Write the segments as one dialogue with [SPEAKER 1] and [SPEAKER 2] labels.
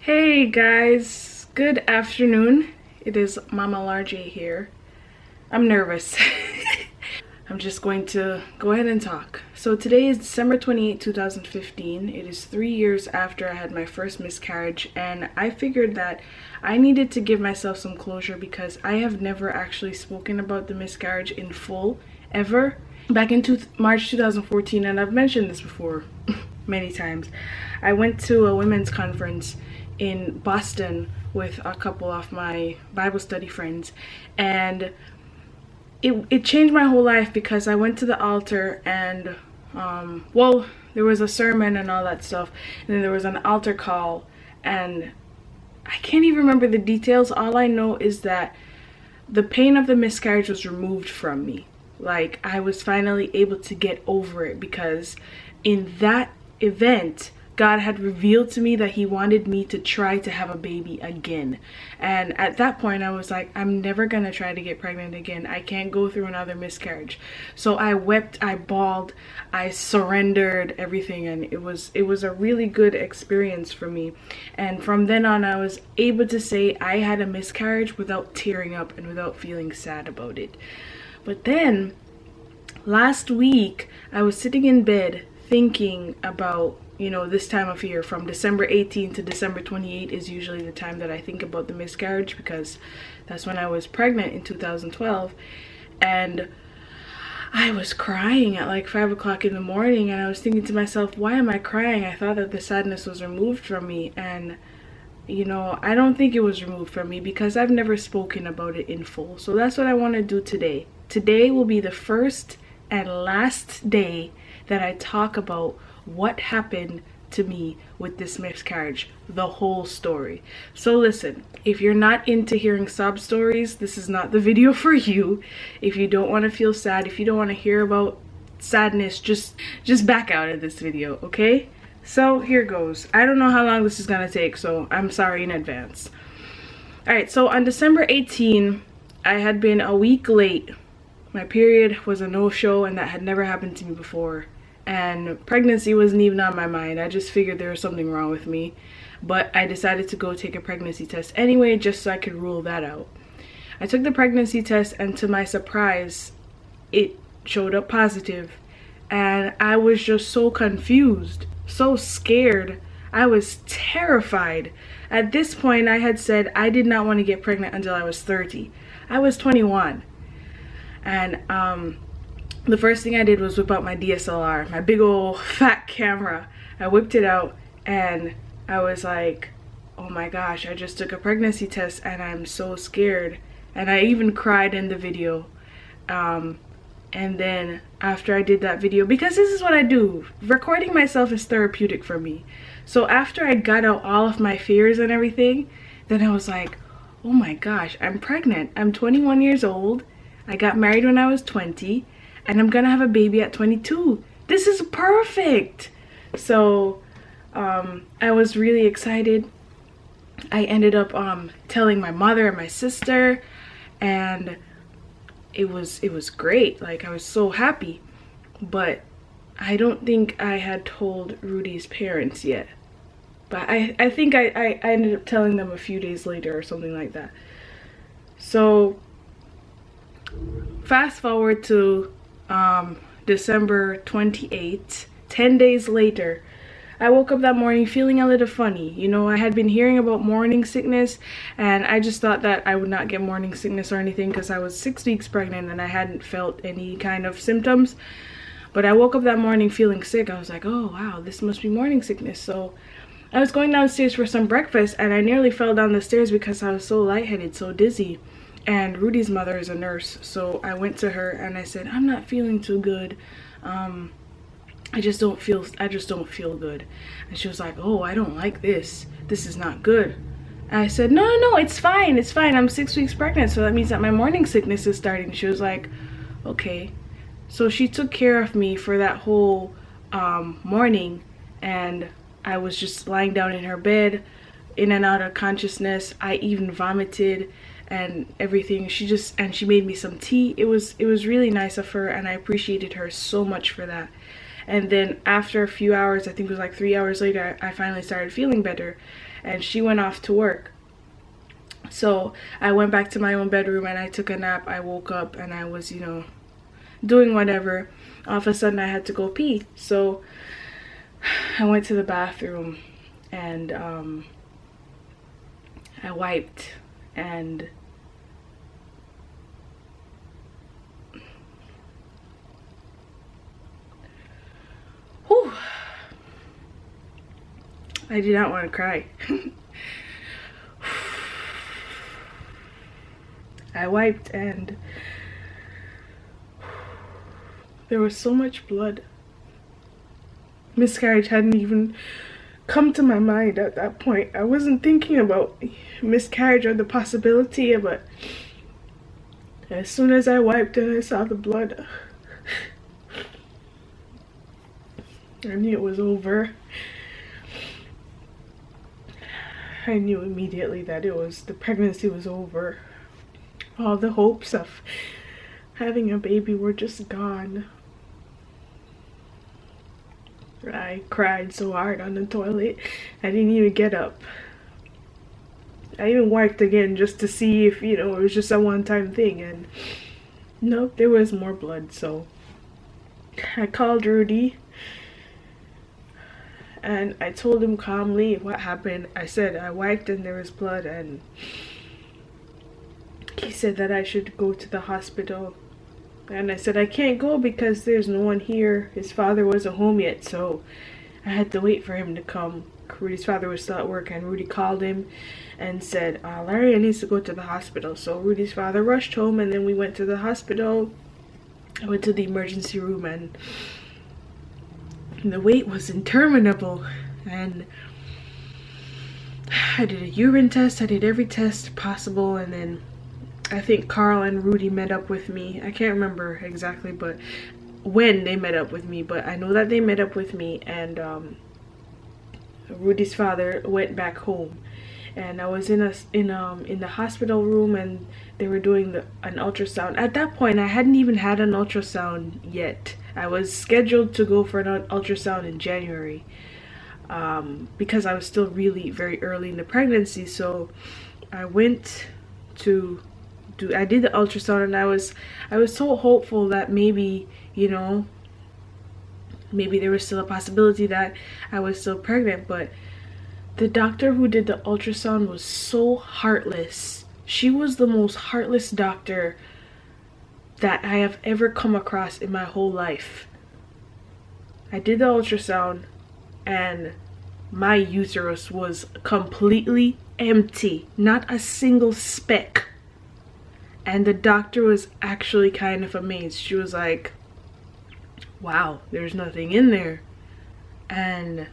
[SPEAKER 1] Hey guys, good afternoon. It is Mama LarJ here. I'm nervous. I'm just going to go ahead and talk. So today is December 28, 2015. It is 3 years after I had my first miscarriage, and I figured that I needed to give myself some closure because I have never actually spoken about the miscarriage in full, ever. Back in March 2014, and I've mentioned this before many times, I went to a women's conference in Boston with a couple of my Bible study friends, and it changed my whole life because I went to the altar and well, there was a sermon and all that stuff, and then there was an altar call, and I can't even remember the details. All I know is that the pain of the miscarriage was removed from me. Like, I was finally able to get over it because in that event, God had revealed to me that he wanted me to try to have a baby again. And at that point, I was like, I'm never going to try to get pregnant again. I can't go through another miscarriage. So I wept, I bawled, I surrendered everything. And it was a really good experience for me. And from then on, I was able to say I had a miscarriage without tearing up and without feeling sad about it. But then last week, I was sitting in bed thinking about, this time of year from December 18th to December 28th is usually the time that I think about the miscarriage, because that's when I was pregnant in 2012. And I was crying at like 5 o'clock in the morning, and I was thinking to myself, why am I crying? I thought that the sadness was removed from me. And I don't think it was removed from me because I've never spoken about it in full. So that's what I want to do today. Today will be the first and last day that I talk about what happened to me with this miscarriage, the whole story. So listen, if you're not into hearing sob stories, this is not the video for you. If you don't want to feel sad, if you don't want to hear about sadness, just back out of this video, okay? So here goes. I don't know how long this is gonna take, so I'm sorry in advance. Alright, so on December 18, I had been a week late. My period was a no-show, and that had never happened to me before. And pregnancy wasn't even on my mind. I just figured there was something wrong with me. But I decided to go take a pregnancy test anyway, just so I could rule that out. I took the pregnancy test, and to my surprise, it showed up positive. And I was just so confused, so scared. I was terrified. At this point, I had said I did not want to get pregnant until I was 30. I was 21. And the first thing I did was whip out my DSLR, my big old fat camera. I whipped it out, and I was like, oh my gosh, I just took a pregnancy test and I'm so scared. And I even cried in the video. And then after I did that video, because this is what I do, recording myself is therapeutic for me. So after I got out all of my fears and everything, then I was like, oh my gosh, I'm pregnant. I'm 21 years old. I got married when I was 20, and I'm gonna have a baby at 22. This is perfect. So I was really excited. I ended up telling my mother and my sister, and it was great. Like, I was so happy. But I don't think I had told Rudy's parents yet. But I think I ended up telling them a few days later or something like that. So fast forward to December 28th, 10 days later, I woke up that morning feeling a little funny. I had been hearing about morning sickness, and I just thought that I would not get morning sickness or anything because I was 6 weeks pregnant and I hadn't felt any kind of symptoms. But I woke up that morning feeling sick. I was like, oh wow, this must be morning sickness. So I was going downstairs for some breakfast, and I nearly fell down the stairs because I was so lightheaded, so dizzy. And Rudy's mother is a nurse, so I went to her and I said, I'm not feeling too good. I just don't feel good. And she was like, oh, I don't like this. This is not good. And I said, no, it's fine. I'm 6 weeks pregnant, so that means that my morning sickness is starting. She was like, okay. So she took care of me for that whole morning, and I was just lying down in her bed, in and out of consciousness. I even vomited and everything. She made me some tea. It was really nice of her, and I appreciated her so much for that. And then after a few hours, I think it was like 3 hours later, I finally started feeling better. and she went off to work. So I went back to my own bedroom and I took a nap. I woke up and I was, you know, doing whatever. All of a sudden I had to go pee. So I went to the bathroom and I wiped and whew, I did not want to cry. I wiped and there was so much blood. Miscarriage hadn't even come to my mind at that point. I wasn't thinking about miscarriage or the possibility, but as soon as I wiped and I saw the blood, I knew it was over. I knew immediately that the pregnancy was over. All the hopes of having a baby were just gone. I cried so hard on the toilet, I didn't even get up. I even wiped again just to see if, you know, it was just a one-time thing, and nope, there was more blood. So I called Rudy and I told him calmly what happened. I said I wiped and there was blood, and he said that I should go to the hospital. And I said I can't go because there's no one here. His father wasn't home yet, so I had to wait for him to come. Rudy's father was still at work, and Rudy called him and said, Larianne needs to go to the hospital. So Rudy's father rushed home, and then we went to the hospital. I went to the emergency room, and the wait was interminable. And I did a urine test, I did every test possible, and then I think Carl and Rudy met up with me. I can't remember exactly, but when they met up with me, but I know that they met up with me, and Rudy's father went back home, and I was in the hospital room, and they were doing an ultrasound. At that point, I hadn't even had an ultrasound yet. I was scheduled to go for an ultrasound in January, because I was still really very early in the pregnancy. So I went to I did the ultrasound, and I was so hopeful that maybe, you know, maybe there was still a possibility that I was still pregnant. But the doctor who did the ultrasound was so heartless. She was the most heartless doctor that I have ever come across in my whole life. I did the ultrasound and my uterus was completely empty, not a single speck. And the doctor was actually kind of amazed. She was like, wow, there's nothing in there. And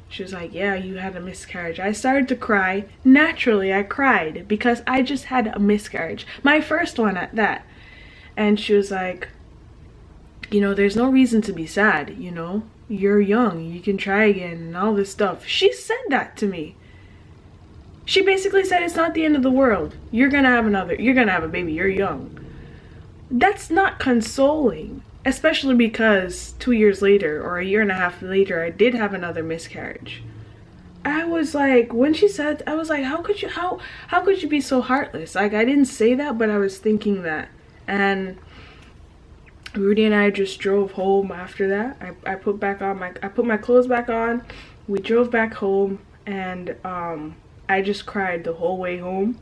[SPEAKER 1] she was like, yeah, you had a miscarriage. I started to cry. Naturally, I cried because I just had a miscarriage. My first one at that. And she was like, you know, there's no reason to be sad, you know? You're young, you can try again and all this stuff. She said that to me. She basically said it's not the end of the world. You're gonna have a baby, you're young. That's not consoling, especially because 2 years later or a year and a half later, I did have another miscarriage. I was like, when she said, I was like, how could you be so heartless? Like, I didn't say that, but I was thinking that. And Rudy and I just drove home after that. I put my clothes back on. We drove back home, and I just cried the whole way home.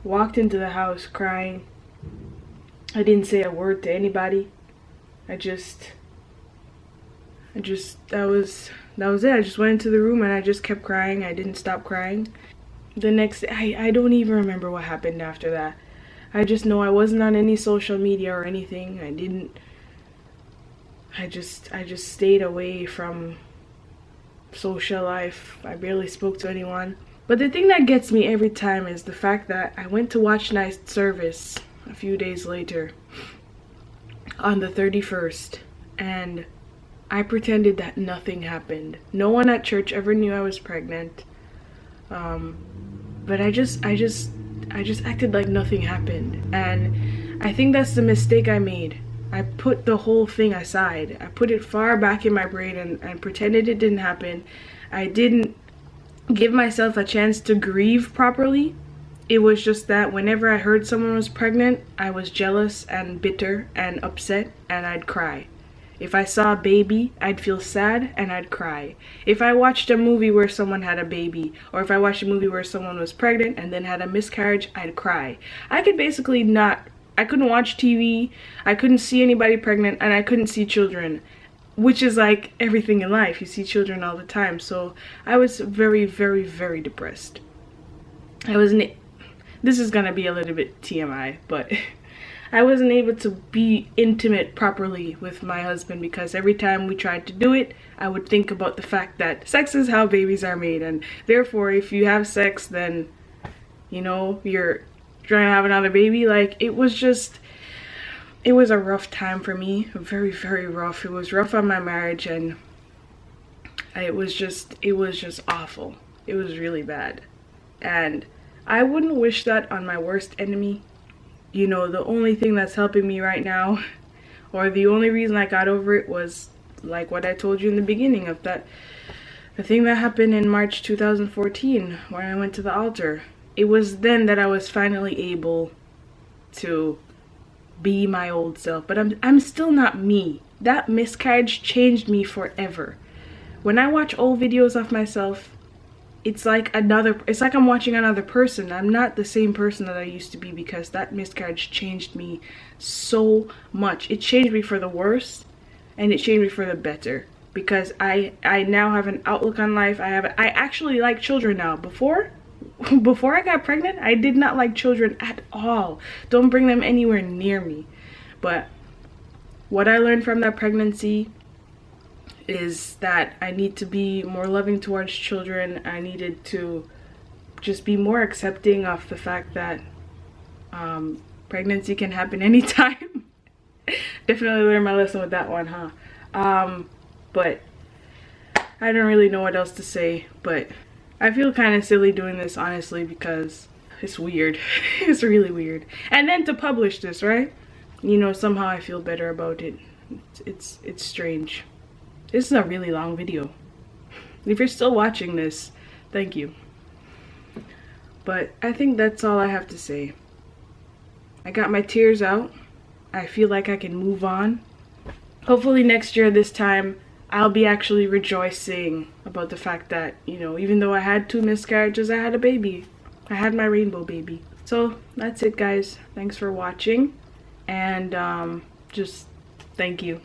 [SPEAKER 1] Walked into the house crying. I didn't say a word to anybody. that was it. I just went into the room and I just kept crying. I didn't stop crying. The next day, I don't even remember what happened after that. I just know I wasn't on any social media or anything. I just stayed away from social life. I barely spoke to anyone. But the thing that gets me every time is the fact that I went to watch night service a few days later on the 31st, and I pretended that nothing happened. No one at church ever knew I was pregnant. But I just acted like nothing happened. And I think that's the mistake I made. I put the whole thing aside. I put it far back in my brain and pretended it didn't happen. I didn't give myself a chance to grieve properly. It was just that whenever I heard someone was pregnant, I was jealous and bitter and upset, and I'd cry. If I saw a baby, I'd feel sad and I'd cry. If I watched a movie where someone had a baby, or if I watched a movie where someone was pregnant and then had a miscarriage, I'd cry. I could basically not, I couldn't watch TV, I couldn't see anybody pregnant, and I couldn't see children, which is like everything in life. You see children all the time. So I was very, very, very depressed. I wasn't, this is gonna be a little bit TMI, but I wasn't able to be intimate properly with my husband because every time we tried to do it, I would think about the fact that sex is how babies are made, and therefore if you have sex, then, you know, you're trying to have another baby. Like, it was a rough time for me. Very, very rough. It was rough on my marriage, and it was just awful. It was really bad. And I wouldn't wish that on my worst enemy. You know, the only thing that's helping me right now, or the only reason I got over it, was like what I told you in the beginning of that, the thing that happened in March 2014 when I went to the altar. It was then that I was finally able to be my old self, but I'm still not me. That miscarriage changed me forever. When I watch old videos of myself, it's like I'm watching another person. I'm not the same person that I used to be because that miscarriage changed me so much. It changed me for the worse, and it changed me for the better, because I now have an outlook on life. I actually like children now. Before I got pregnant, I did not like children at all. Don't bring them anywhere near me. But what I learned from that pregnancy is that I need to be more loving towards children. I needed to just be more accepting of the fact that pregnancy can happen anytime. Definitely learned my lesson with that one, huh? But I don't really know what else to say, but I feel kind of silly doing this, honestly, because it's weird. It's really weird. And then to publish this, right? You know, somehow I feel better about it. It's strange. This is a really long video. If you're still watching this, thank you. But I think that's all I have to say. I got my tears out. I feel like I can move on. Hopefully next year, this time, I'll be actually rejoicing about the fact that, you know, even though I had 2 miscarriages, I had a baby. I had my rainbow baby. So that's it, guys. Thanks for watching. And just thank you.